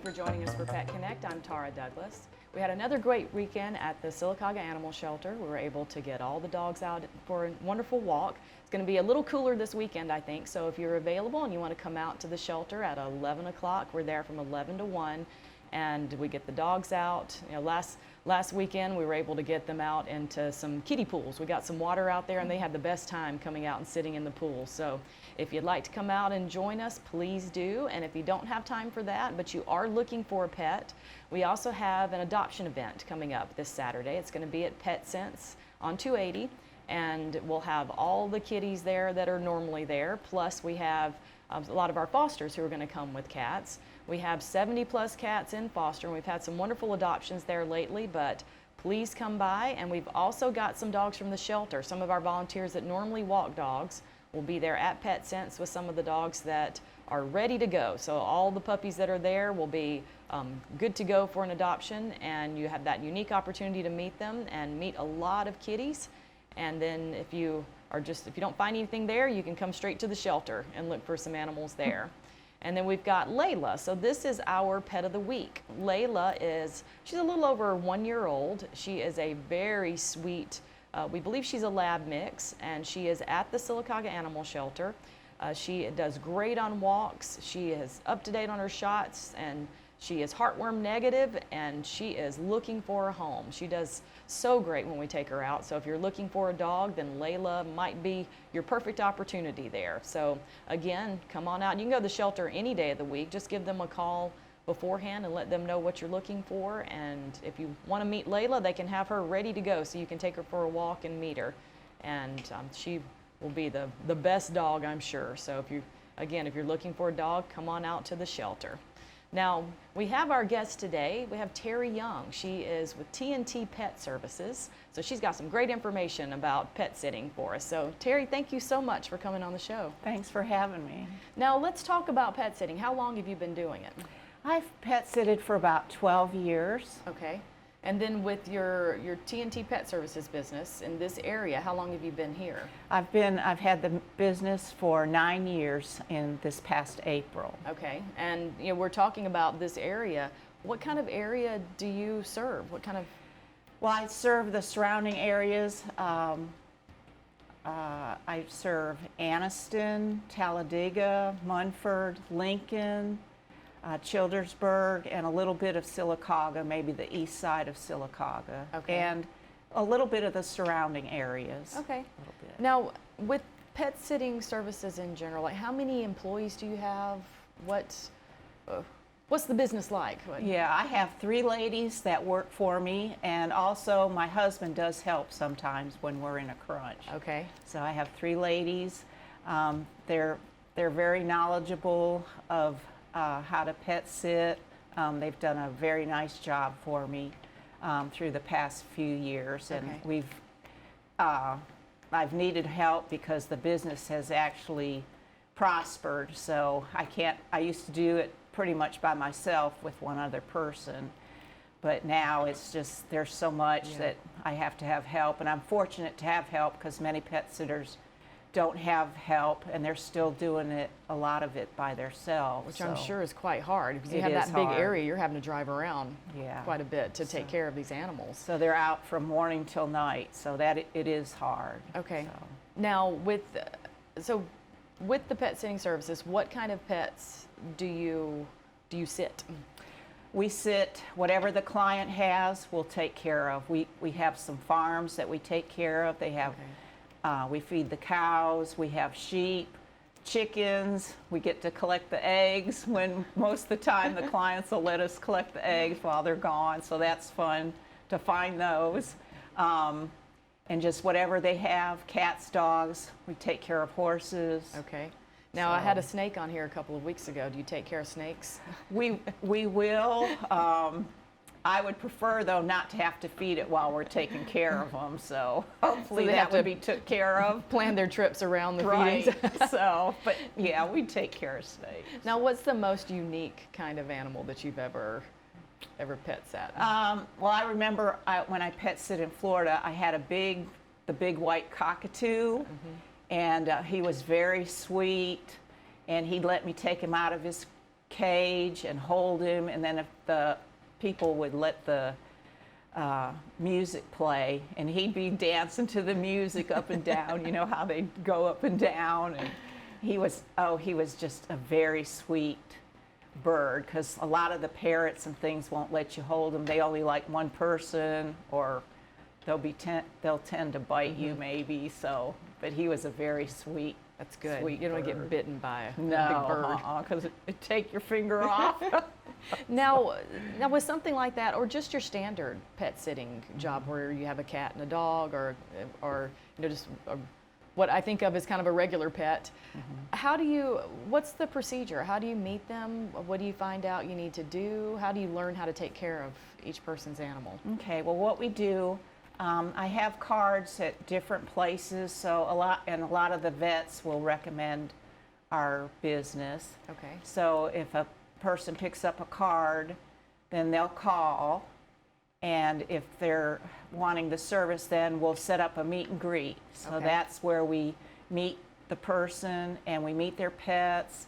for joining us for Pet Connect. I'm Tara Douglas. We had another great weekend at the Sylacauga Animal Shelter. We were able to get all the dogs out for a wonderful walk. It's going to be a little cooler this weekend, I think, so if you're available and you want to come out to the shelter at 11 o'clock, we're there from 11 to 1, and we get the dogs out. You know, last weekend we were able to get them out into some kiddie pools. We got some water out there and they had the best time coming out and sitting in the pool. So if you'd like to come out and join us, please do. And if you don't have time for that, but you are looking for a pet, we also have an adoption event coming up this Saturday. It's going to be at PetSense on 280, and we'll have all the kitties there that are normally there. Plus we have a lot of our fosters who are going to come with cats. We have 70 plus cats in foster, and we've had some wonderful adoptions there lately, but please come by. And we've also got some dogs from the shelter. Some of our volunteers that normally walk dogs will be there at PetSense with some of the dogs that are ready to go. So all the puppies that are there will be good to go for an adoption, and you have that unique opportunity to meet them and meet a lot of kitties. And then if you don't find anything there, you can come straight to the shelter and look for some animals there. And then we've got Layla. So this is our pet of the week. Layla she's a little over 1 year old. She is a very sweet, we believe she's a lab mix, and she is at the Sylacauga Animal Shelter. She does great on walks. She is up to date on her shots, and she is heartworm negative, and she is looking for a home. She does so great when we take her out. So if you're looking for a dog, then Layla might be your perfect opportunity there. So again, come on out. You can go to the shelter any day of the week. Just give them a call beforehand and let them know what you're looking for. And if you want to meet Layla, they can have her ready to go so you can take her for a walk and meet her. And she will be the best dog, I'm sure. So if you're looking for a dog, come on out to the shelter. Now, we have our guest today. We have Terry Young. She is with T&T Pet Services. So she's got some great information about pet sitting for us. So Terry, thank you so much for coming on the show. Thanks for having me. Now, let's talk about pet sitting. How long have you been doing it? I've pet sitted for about 12 years. Okay. And then with your T&T Pet Services business in this area, how long have you been here? I've had the business for 9 years in this past April. Okay. And we're talking about this area. What kind of area do you serve? What kind of? Well, I serve the surrounding areas. I serve Anniston, Talladega, Munford, Lincoln, Childersburg, and a little bit of Sylacauga, maybe the east side of Sylacauga, okay, and a little bit of the surrounding areas. Okay. A little bit. Now, with pet sitting services in general, like how many employees do you have? What's the business like? Yeah, I have 3 ladies that work for me, and also my husband does help sometimes when we're in a crunch. Okay. So I have 3 ladies. They're very knowledgeable of how to pet sit. They've done a very nice job for me through the past few years, and okay, I've needed help because the business has actually prospered. So I used to do it pretty much by myself with one other person, but now it's just there's so much that I have to have help, and I'm fortunate to have help because many pet sitters don't have help, and they're still doing a lot of it by themselves. Which I'm sure is quite hard because you have that big area, you're having to drive around quite a bit to take care of these animals. So they're out from morning till night, so that it is hard. Okay. So. Now with the pet sitting services, what kind of pets do you sit? We sit whatever the client has, we'll take care of. We have some farms that we take care of. They have. We feed the cows, we have sheep, chickens, we get to collect the eggs when most of the time the clients will let us collect the eggs while they're gone, so that's fun to find those. And just whatever they have, cats, dogs, we take care of horses. Okay. Now, I had a snake on here a couple of weeks ago. Do you take care of snakes? We will. I would prefer, though, not to have to feed it while we're taking care of them, so hopefully that would be took care of. Plan their trips around the feedings. So, but yeah, we take care of snakes. Now, what's the most unique kind of animal that you've ever pet sat? Well, I remember when I pet sit in Florida, I had the big white cockatoo, and he was very sweet, and he'd let me take him out of his cage and hold him, and then if the people would let the music play, and he'd be dancing to the music up and down. You know how they go up and down, and he was just a very sweet bird, because a lot of the parrots and things won't let you hold them. They only like one person, or they'll tend to bite you maybe. So, but he was a very sweet. That's good. Sweet You don't want to bird. get bitten by a big No, bird. because it'd take your finger off. Now, with something like that, or just your standard pet sitting job where you have a cat and a dog, or just what I think of as kind of a regular pet, what's the procedure? How do you meet them? What do you find out you need to do? How do you learn how to take care of each person's animal? Okay, well, what we do, I have cards at different places, so a lot of the vets will recommend our business. Okay. So if a person picks up a card, then they'll call, and if they're wanting the service, then we'll set up a meet and greet. So Okay. that's where we meet the person and we meet their pets.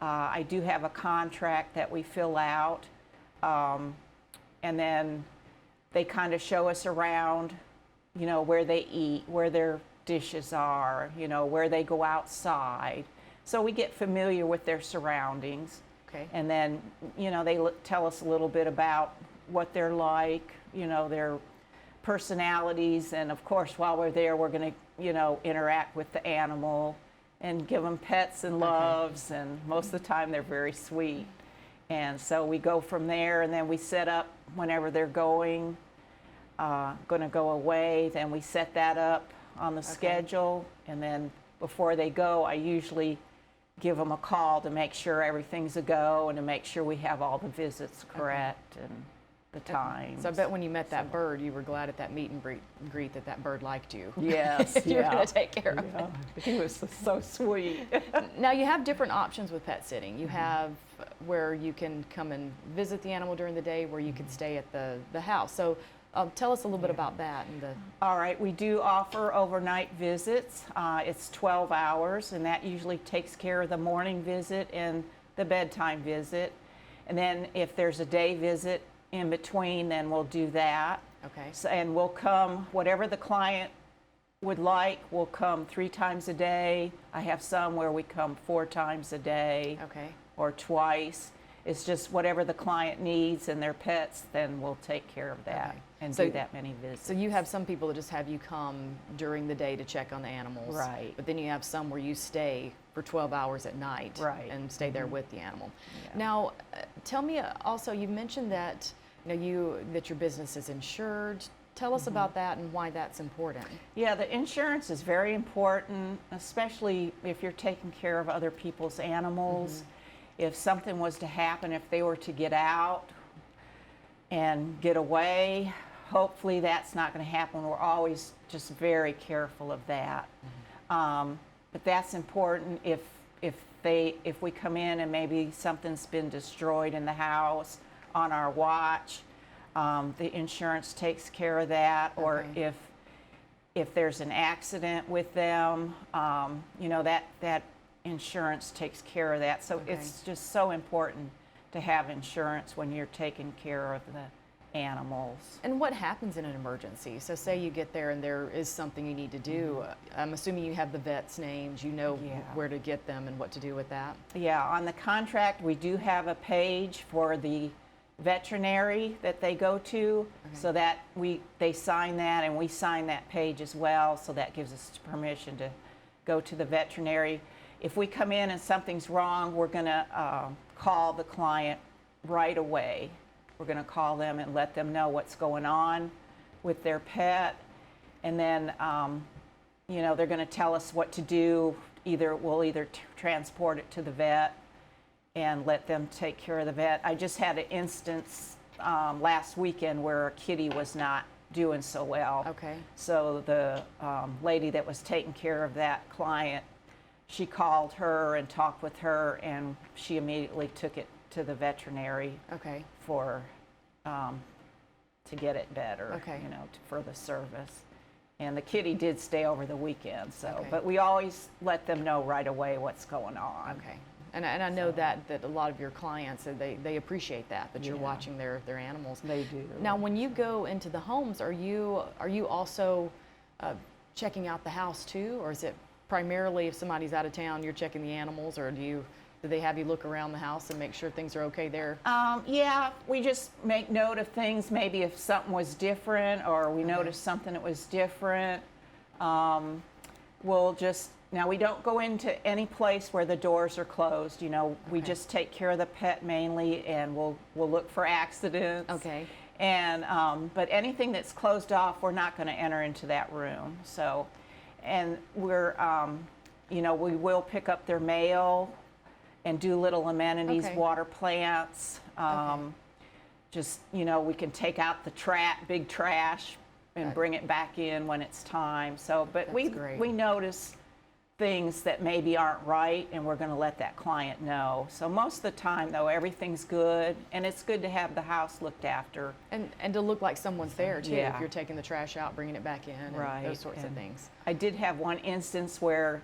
I do have a contract that we fill out, and then they kind of show us around, where they eat, where their dishes are, where they go outside. So we get familiar with their surroundings. Okay. And then, they tell us a little bit about what they're like, their personalities. And of course, while we're there, we're going to, interact with the animal and give them pets and loves. And most of the time, they're very sweet. And so we go from there, and then we set up whenever they're going to go away. Then we set that up on the schedule. And then before they go, I usually give them a call to make sure everything's a go and to make sure we have all the visits correct and the times. So I bet when you met that bird, you were glad at that meet and greet that bird liked you. Yes, You were yeah. going to take care of it. Yeah, he was so sweet. Now you have different options with pet sitting. You have where you can come and visit the animal during the day, where you can stay at the house. So tell us a little bit about that. All right, we do offer overnight visits. It's 12 hours, and that usually takes care of the morning visit and the bedtime visit. And then if there's a day visit in between, then we'll do that. Okay. So, and we'll come, whatever the client would like, we'll come 3 times a day. I have some where we come 4 times a day. Okay. Or twice. It's just whatever the client needs and their pets, then we'll take care of that Okay. and So- do that many visits. So you have some people that just have you come during the day to check on the animals. Right. But then you have some where you stay for 12 hours at night. Right. And stay there with the animal. Yeah. Now, tell me also, you mentioned that that your business is insured. Tell us about that and why that's important. Yeah, the insurance is very important, especially if you're taking care of other people's animals. If something was to happen, if they were to get out and get away, hopefully that's not going to happen. We're always just very careful of that. But that's important if we come in and maybe something's been destroyed in the house on our watch, the insurance takes care of that. Or Okay. if there's an accident with them, that insurance takes care of that. So Okay. it's just so important to have insurance when you're taking care of the animals. And what happens in an emergency? So say you get there and there is something you need to do. I'm assuming you have the vet's names, you know Yeah. where to get them and what to do with that. Yeah, on the contract, we do have a page for the veterinary that they go to, so that they sign that and we sign that page as well, so that gives us permission to go to the veterinary. If we come in and something's wrong, we're going to call the client right away. We're going to call them and let them know what's going on with their pet, and then they're going to tell us what to do. We'll transport it to the vet and let them take care of the vet. I just had an instance last weekend where a kitty was not doing so well. Okay. So the lady that was taking care of that client, she called her and talked with her, and she immediately took it to the veterinary Okay. to get it better, Okay. for the service. And the kitty did stay over the weekend, so, Okay. but we always let them know right away what's going on. Okay. And I know So- that a lot of your clients, they appreciate that you're Yeah. watching their animals. They do. Now, when you go into the homes, are you also checking out the house too, or is it primarily if somebody's out of town, you're checking the animals, or do they have you look around the house and make sure things are okay there? Yeah, we just make note of things, maybe if something was different or we noticed something that was different. We'll just, now we don't go into any place where the doors are closed, you know, we Okay. just take care of the pet mainly, and we'll look for accidents. Okay. And, but anything that's closed off, we're not going to enter into that room. So, and we're, you know, we will pick up their mail and do little amenities, Okay. water plants. Just, you know, we can take out the big trash and That- bring it back in when it's time. So, but That's great. we notice things that maybe aren't right, and we're going to let that client know. So most of the time, though, everything's good, and it's good to have the house looked after. And to look like someone's there too, if Yeah. you're taking the trash out, bringing it back in, and Right, those sorts of and things. I did have one instance where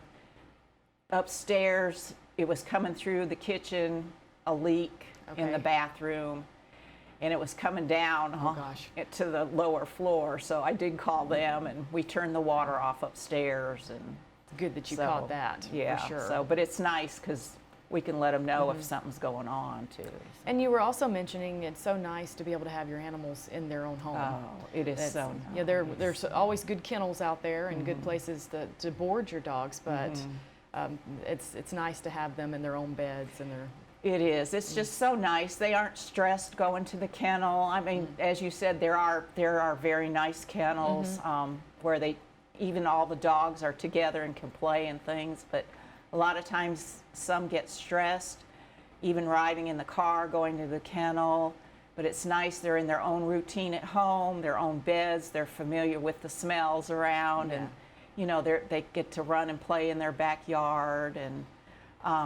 upstairs it was coming through the kitchen, a leak in the Okay. bathroom, and it was coming down Oh, gosh. to the lower floor. So I did call them, and we turned the water off upstairs. And It's good that you so, caught that, yeah, for sure. So, but it's nice because we can let them know if something's going on too. And you were also mentioning it's so nice to be able to have your animals in their own home. Oh, it is That's- so nice. Yeah, there's always good kennels out there and good places to board your dogs, but it's nice to have them in their own beds and their. It is. It's just so nice. They aren't stressed going to the kennel. I mean, as you said, there are very nice kennels where even all the dogs are together and can play and things. But a lot of times, some get stressed, even riding in the car, going to the kennel. But it's nice. They're in their own routine at home, their own beds. They're familiar with the smells around, Yeah. and you know, they get to run and play in their backyard, and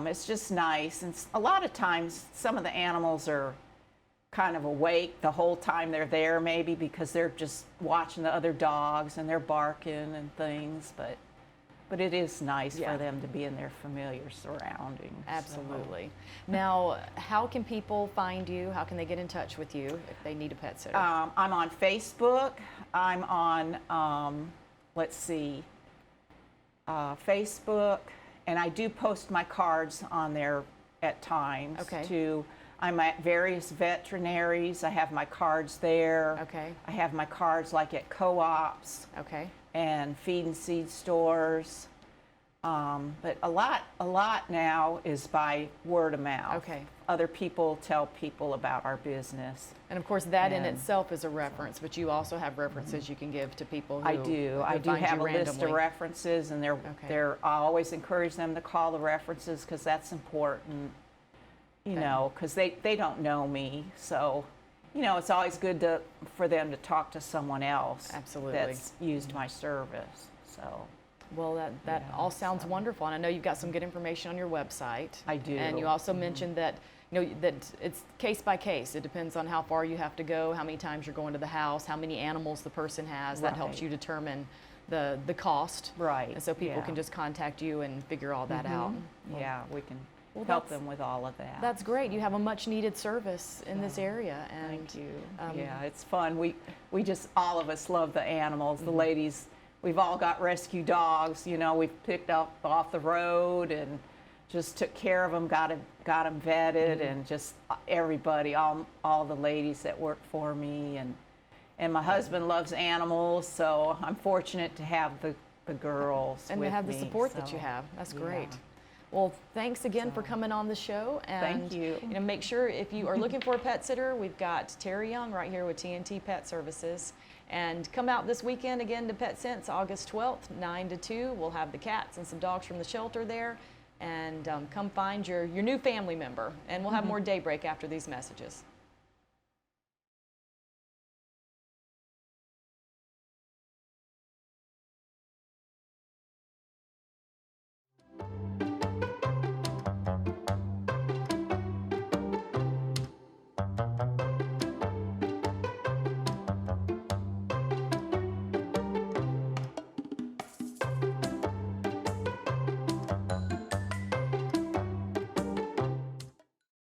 it's just nice. And a lot of times, some of the animals are kind of awake the whole time they're there, maybe because they're just watching the other dogs and they're barking and things. But it is nice Yeah. for them to be in their familiar surroundings. so. Absolutely. Now, how can people find you? How can they get in touch with you if they need a pet sitter? I'm on Facebook. I'm on, let's see, Facebook, and I do post my cards on there at times. Okay. I'm at various veterinaries. I have my cards there. Okay. I have my cards like at co-ops Okay. and feed and seed stores. But a lot now is by word of mouth. Okay. Other people tell people about our business. And of course, that in And- itself is a reference, but you also have references you can give to people who I do. I who do find you have a list of randomly. references, and Okay. I always encourage them to call the references because that's important, you Okay. know, because they don't know me. So, you know, it's always good for them to talk to someone else Absolutely. that's used my service. So, Well, that Yeah, all sounds so- wonderful, and I know you've got some good information on your website. I do. And you also mentioned that that it's case by case. It depends on how far you have to go, how many times you're going to the house, how many animals the person has. That helps Right. you determine the cost. right. And so people yeah. can just contact you and figure all that out. Well, Yeah, we can Well, help that's- them with all of that. That's great. You have a much needed service in this So, area, and Thank you. um, Yeah, it's fun. We just, all of us love the animals. Mm-hmm. The ladies, we've all got rescue dogs. You know, we've picked up off the road and just took care of them, got them vetted, Mm-hmm. and just everybody, all the ladies that work for me, and my husband loves animals, so I'm fortunate to have the girls and with to have the me, support that so, you have. That's yeah. great. Well, thanks again for So- coming on the show. And Thank you. make sure if you are looking for a pet sitter, we've got Terry Young right here with TNT Pet Services. And come out this weekend again to Pet Sense, August 12th, 9 to 2. We'll have the cats and some dogs from the shelter there. And come find your new family member. And we'll have more Daybreak after these messages.